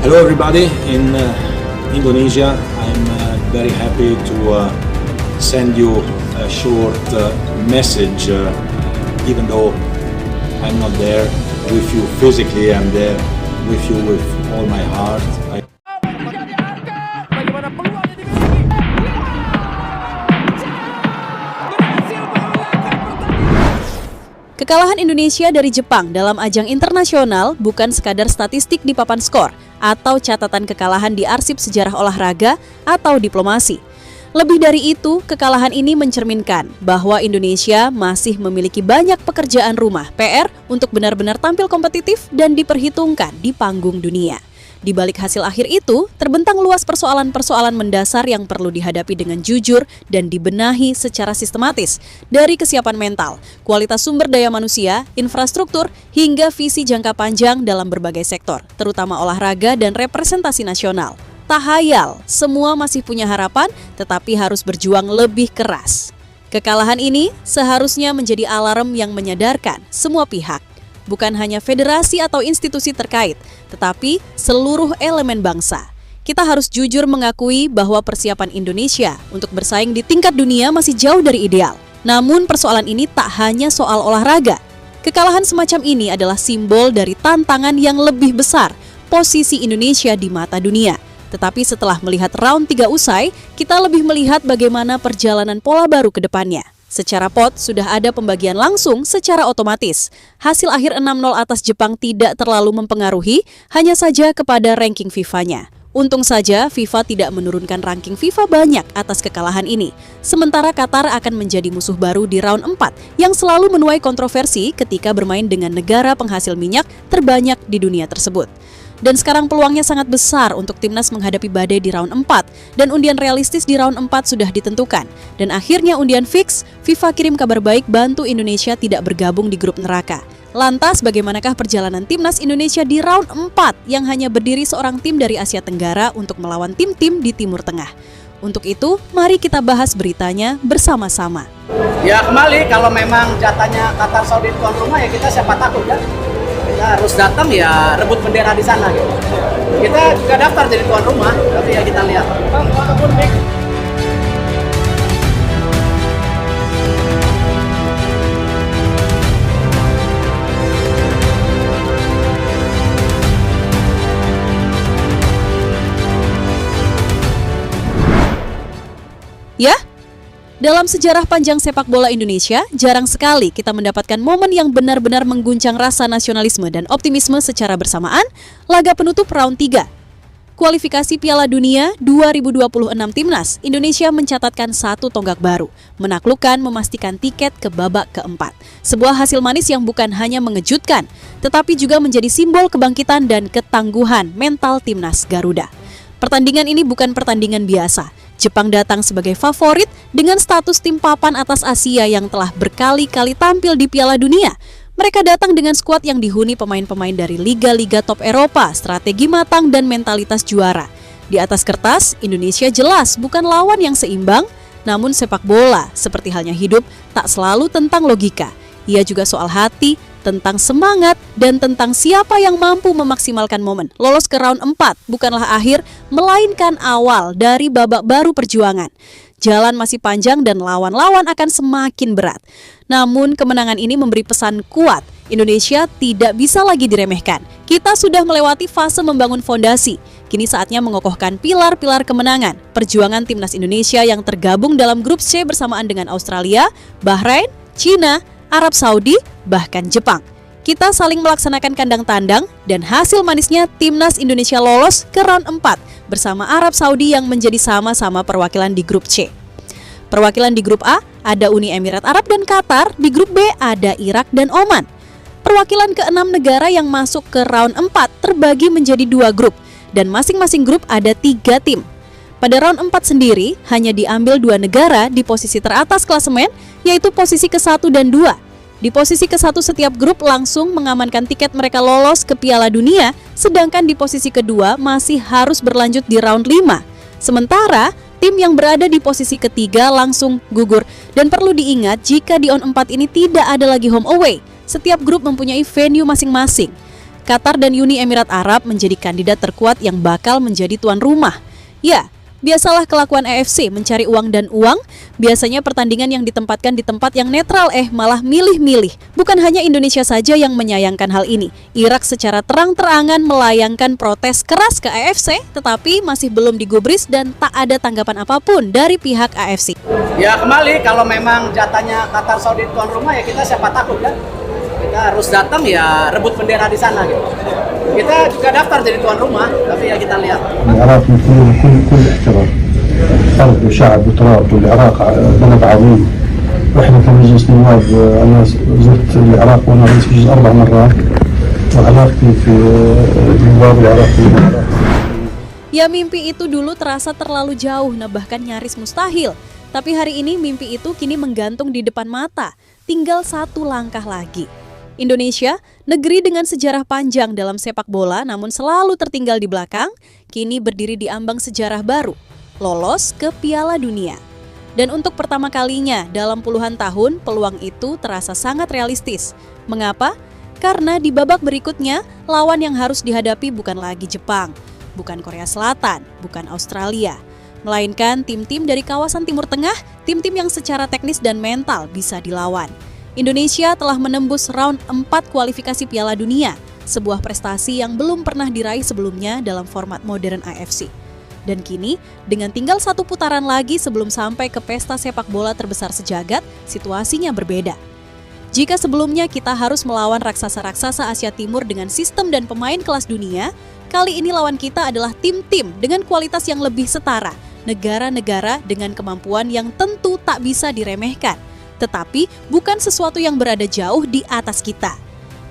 Hello everybody in Indonesia. I'm very happy to send you a short message, even though I'm not there with you physically. I'm there with you with all my heart. Kekalahan Indonesia dari Jepang dalam ajang internasional bukan sekadar statistik di papan skor atau catatan kekalahan di arsip sejarah olahraga atau diplomasi. Lebih dari itu, kekalahan ini mencerminkan bahwa Indonesia masih memiliki banyak pekerjaan rumah (PR) untuk benar-benar tampil kompetitif dan diperhitungkan di panggung dunia. Di balik hasil akhir itu, terbentang luas persoalan-persoalan mendasar yang perlu dihadapi dengan jujur dan dibenahi secara sistematis, dari kesiapan mental, kualitas sumber daya manusia, infrastruktur, hingga visi jangka panjang dalam berbagai sektor, terutama olahraga dan representasi nasional. Tak hayal, semua masih punya harapan, tetapi harus berjuang lebih keras. Kekalahan ini seharusnya menjadi alarm yang menyadarkan semua pihak, bukan hanya federasi atau institusi terkait, tetapi seluruh elemen bangsa. Kita harus jujur mengakui bahwa persiapan Indonesia untuk bersaing di tingkat dunia masih jauh dari ideal. Namun persoalan ini tak hanya soal olahraga. Kekalahan semacam ini adalah simbol dari tantangan yang lebih besar, posisi Indonesia di mata dunia. Tetapi setelah melihat round 3 usai, kita lebih melihat bagaimana perjalanan pola baru ke depannya. Secara pot, sudah ada pembagian langsung secara otomatis. Hasil akhir 6-0 atas Jepang tidak terlalu mempengaruhi, hanya saja kepada ranking FIFA-nya. Untung saja FIFA tidak menurunkan ranking FIFA banyak atas kekalahan ini. Sementara Qatar akan menjadi musuh baru di round 4 yang selalu menuai kontroversi ketika bermain dengan negara penghasil minyak terbanyak di dunia tersebut. Dan sekarang peluangnya sangat besar untuk timnas menghadapi badai di round 4 dan undian realistis di round 4 sudah ditentukan. Dan akhirnya undian fix, FIFA kirim kabar baik bantu Indonesia tidak bergabung di grup neraka. Lantas bagaimanakah perjalanan timnas Indonesia di round 4 yang hanya berdiri seorang tim dari Asia Tenggara untuk melawan tim-tim di Timur Tengah? Untuk itu, mari kita bahas beritanya bersama-sama. Ya kembali, kalau memang jatahnya Qatar Saudi tuan rumah ya kita siapa takut kan? Kita harus datang ya rebut bendera di sana gitu. Kita juga daftar jadi tuan rumah, tapi ya kita lihat. Ya, dalam sejarah panjang sepak bola Indonesia, jarang sekali kita mendapatkan momen yang benar-benar mengguncang rasa nasionalisme dan optimisme secara bersamaan, laga penutup round 3. Kualifikasi Piala Dunia 2026 Timnas, Indonesia mencatatkan satu tonggak baru, menaklukkan memastikan tiket ke babak keempat. Sebuah hasil manis yang bukan hanya mengejutkan, tetapi juga menjadi simbol kebangkitan dan ketangguhan mental Timnas Garuda. Pertandingan ini bukan pertandingan biasa. Jepang datang sebagai favorit dengan status tim papan atas Asia yang telah berkali-kali tampil di Piala Dunia. Mereka datang dengan skuad yang dihuni pemain-pemain dari liga-liga top Eropa, strategi matang dan mentalitas juara. Di atas kertas, Indonesia jelas bukan lawan yang seimbang, namun sepak bola, seperti halnya hidup, tak selalu tentang logika. Ia juga soal hati, tentang semangat, dan tentang siapa yang mampu memaksimalkan momen. Lolos ke round 4 bukanlah akhir, melainkan awal dari babak baru perjuangan. Jalan masih panjang dan lawan-lawan akan semakin berat. Namun kemenangan ini memberi pesan kuat, Indonesia tidak bisa lagi diremehkan. Kita sudah melewati fase membangun fondasi. Kini saatnya mengokohkan pilar-pilar kemenangan. Perjuangan timnas Indonesia yang tergabung dalam grup C bersamaan dengan Australia, Bahrain, Cina, Arab Saudi, bahkan Jepang. Kita saling melaksanakan kandang tandang dan hasil manisnya timnas Indonesia lolos ke round 4 bersama Arab Saudi yang menjadi sama-sama perwakilan di grup C. Perwakilan di grup A ada Uni Emirat Arab dan Qatar, di grup B ada Irak dan Oman. Perwakilan ke-6 negara yang masuk ke round 4 terbagi menjadi 2 grup dan masing-masing grup ada 3 tim. Pada round 4 sendiri, hanya diambil 2 negara di posisi teratas klasemen, yaitu posisi ke-1 dan 2. Di posisi ke-1 setiap grup langsung mengamankan tiket mereka lolos ke Piala Dunia, sedangkan di posisi kedua masih harus berlanjut di round 5. Sementara, tim yang berada di posisi ketiga langsung gugur. Dan perlu diingat jika di on 4 ini tidak ada lagi home away. Setiap grup mempunyai venue masing-masing. Qatar dan Uni Emirat Arab menjadi kandidat terkuat yang bakal menjadi tuan rumah. Ya, biasalah kelakuan AFC mencari uang dan uang, biasanya pertandingan yang ditempatkan di tempat yang netral malah milih-milih. Bukan hanya Indonesia saja yang menyayangkan hal ini. Irak secara terang-terangan melayangkan protes keras ke AFC, tetapi masih belum digubris dan tak ada tanggapan apapun dari pihak AFC. Ya kembali, kalau memang jatahnya Qatar Saudi tuan rumah ya kita siapa takut kan? Kita harus datang ya rebut bendera di sana gitu. Kita juga daftar jadi tuan rumah, tapi ya kita lihat. العراق يمثلون كل احترام. أرض وشعب وتراب والعراق بلد عظيم. وإحنا كمجلس نواب أنا زرت العراق وأنا رئيس مجلس 4 مرات وعلاقتي في النواب العراقي. Ya mimpi itu dulu terasa terlalu jauh, bahkan nyaris mustahil. Tapi hari ini mimpi itu kini menggantung di depan mata. Tinggal satu langkah lagi. Indonesia, negeri dengan sejarah panjang dalam sepak bola namun selalu tertinggal di belakang, kini berdiri di ambang sejarah baru, lolos ke Piala Dunia. Dan untuk pertama kalinya dalam puluhan tahun, peluang itu terasa sangat realistis. Mengapa? Karena di babak berikutnya, lawan yang harus dihadapi bukan lagi Jepang, bukan Korea Selatan, bukan Australia, melainkan tim-tim dari kawasan Timur Tengah, tim-tim yang secara teknis dan mental bisa dilawan. Indonesia telah menembus round 4 kualifikasi Piala Dunia, sebuah prestasi yang belum pernah diraih sebelumnya dalam format modern AFC. Dan kini, dengan tinggal satu putaran lagi sebelum sampai ke pesta sepak bola terbesar sejagat, situasinya berbeda. Jika sebelumnya kita harus melawan raksasa-raksasa Asia Timur dengan sistem dan pemain kelas dunia, kali ini lawan kita adalah tim-tim dengan kualitas yang lebih setara, negara-negara dengan kemampuan yang tentu tak bisa diremehkan. Tetapi bukan sesuatu yang berada jauh di atas kita.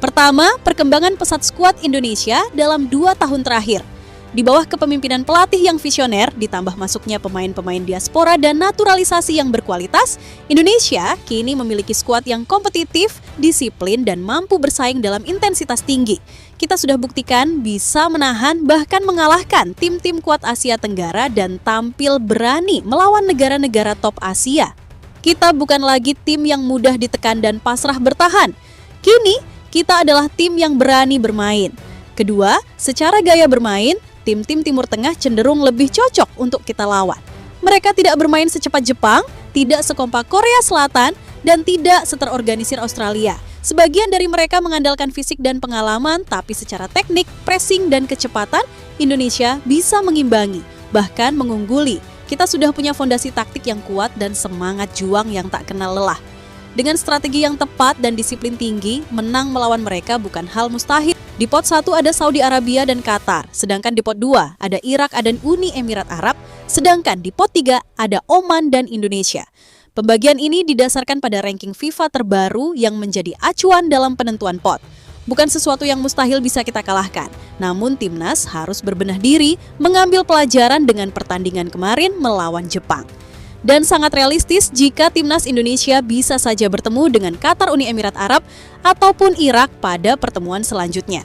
Pertama, perkembangan pesat skuad Indonesia dalam 2 tahun terakhir. Di bawah kepemimpinan pelatih yang visioner, ditambah masuknya pemain-pemain diaspora dan naturalisasi yang berkualitas, Indonesia kini memiliki skuad yang kompetitif, disiplin, dan mampu bersaing dalam intensitas tinggi. Kita sudah buktikan bisa menahan bahkan mengalahkan tim-tim kuat Asia Tenggara dan tampil berani melawan negara-negara top Asia. Kita bukan lagi tim yang mudah ditekan dan pasrah bertahan. Kini, kita adalah tim yang berani bermain. Kedua, secara gaya bermain, tim-tim Timur Tengah cenderung lebih cocok untuk kita lawan. Mereka tidak bermain secepat Jepang, tidak sekompak Korea Selatan, dan tidak seterorganisir Australia. Sebagian dari mereka mengandalkan fisik dan pengalaman, tapi secara teknik, pressing, dan kecepatan, Indonesia bisa mengimbangi, bahkan mengungguli. Kita sudah punya fondasi taktik yang kuat dan semangat juang yang tak kenal lelah. Dengan strategi yang tepat dan disiplin tinggi, menang melawan mereka bukan hal mustahil. Di pot 1 ada Saudi Arabia dan Qatar, sedangkan di pot 2 ada Irak dan Uni Emirat Arab, sedangkan di pot 3 ada Oman dan Indonesia. Pembagian ini didasarkan pada ranking FIFA terbaru yang menjadi acuan dalam penentuan pot. Bukan sesuatu yang mustahil bisa kita kalahkan, namun timnas harus berbenah diri mengambil pelajaran dengan pertandingan kemarin melawan Jepang. Dan sangat realistis jika timnas Indonesia bisa saja bertemu dengan Qatar Uni Emirat Arab ataupun Irak pada pertemuan selanjutnya.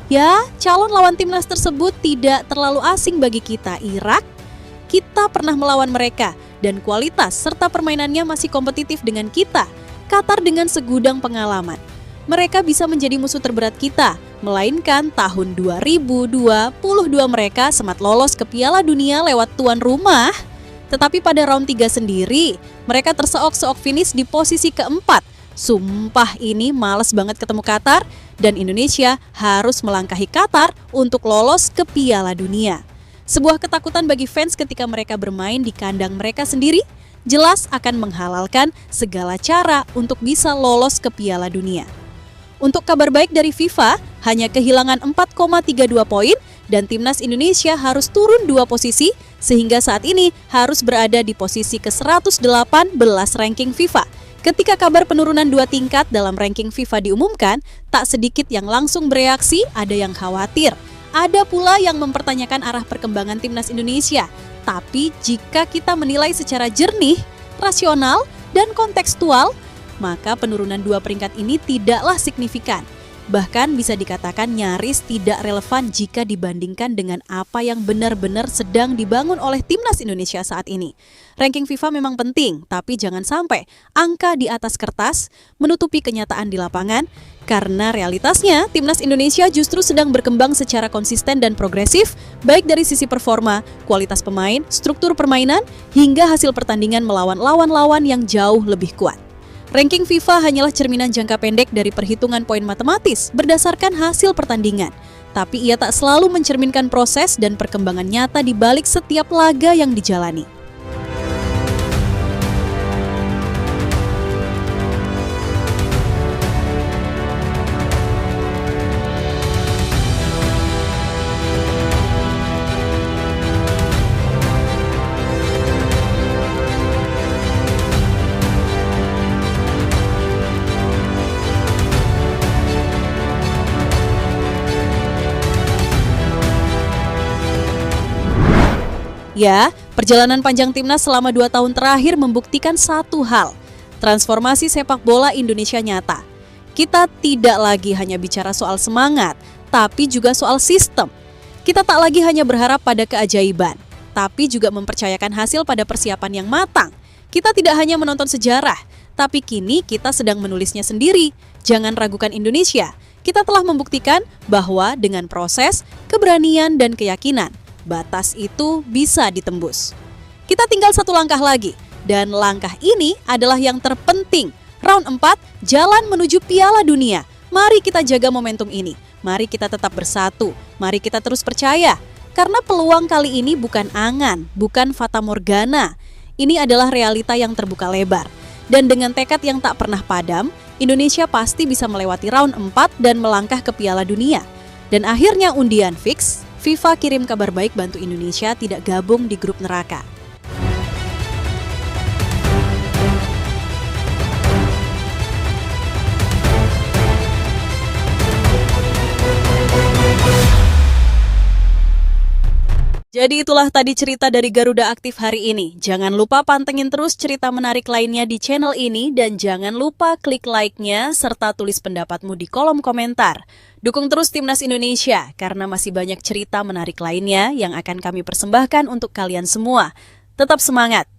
Ya, calon lawan timnas tersebut tidak terlalu asing bagi kita. Irak, kita pernah melawan mereka dan kualitas serta permainannya masih kompetitif dengan kita. Qatar dengan segudang pengalaman. Mereka bisa menjadi musuh terberat kita, melainkan tahun 2022 mereka sempat lolos ke Piala Dunia lewat tuan rumah. Tetapi pada round 3 sendiri, mereka terseok-seok finish di posisi keempat. Sumpah ini males banget ketemu Qatar dan Indonesia harus melangkahi Qatar untuk lolos ke Piala Dunia. Sebuah ketakutan bagi fans ketika mereka bermain di kandang mereka sendiri jelas akan menghalalkan segala cara untuk bisa lolos ke Piala Dunia. Untuk kabar baik dari FIFA, hanya kehilangan 4,32 poin dan timnas Indonesia harus turun 2 posisi sehingga saat ini harus berada di posisi ke-118 ranking FIFA. Ketika kabar penurunan 2 tingkat dalam ranking FIFA diumumkan, tak sedikit yang langsung bereaksi, ada yang khawatir. Ada pula yang mempertanyakan arah perkembangan timnas Indonesia. Tapi jika kita menilai secara jernih, rasional, dan kontekstual, maka penurunan 2 peringkat ini tidaklah signifikan. Bahkan bisa dikatakan nyaris tidak relevan jika dibandingkan dengan apa yang benar-benar sedang dibangun oleh Timnas Indonesia saat ini. Ranking FIFA memang penting, tapi jangan sampai angka di atas kertas menutupi kenyataan di lapangan, karena realitasnya Timnas Indonesia justru sedang berkembang secara konsisten dan progresif, baik dari sisi performa, kualitas pemain, struktur permainan, hingga hasil pertandingan melawan lawan-lawan yang jauh lebih kuat. Ranking FIFA hanyalah cerminan jangka pendek dari perhitungan poin matematis berdasarkan hasil pertandingan. Tapi ia tak selalu mencerminkan proses dan perkembangan nyata di balik setiap laga yang dijalani. Ya, perjalanan panjang Timnas selama 2 tahun terakhir membuktikan satu hal. Transformasi sepak bola Indonesia nyata. Kita tidak lagi hanya bicara soal semangat, tapi juga soal sistem. Kita tak lagi hanya berharap pada keajaiban, tapi juga mempercayakan hasil pada persiapan yang matang. Kita tidak hanya menonton sejarah, tapi kini kita sedang menulisnya sendiri. Jangan ragukan Indonesia. Kita telah membuktikan bahwa dengan proses, keberanian, dan keyakinan, batas itu bisa ditembus. Kita tinggal 1 langkah lagi, dan langkah ini adalah yang terpenting. Round 4, jalan menuju Piala Dunia. Mari kita jaga momentum ini. Mari kita tetap bersatu. Mari kita terus percaya. Karena peluang kali ini bukan angan, bukan fata morgana. Ini adalah realita yang terbuka lebar. Dan dengan tekad yang tak pernah padam, Indonesia pasti bisa melewati round 4 dan melangkah ke Piala Dunia. Dan akhirnya undian fix, FIFA kirim kabar baik bantu Indonesia tidak gabung di grup neraka. Jadi itulah tadi cerita dari Garuda Aktif hari ini. Jangan lupa pantengin terus cerita menarik lainnya di channel ini dan jangan lupa klik like-nya serta tulis pendapatmu di kolom komentar. Dukung terus Timnas Indonesia karena masih banyak cerita menarik lainnya yang akan kami persembahkan untuk kalian semua. Tetap semangat!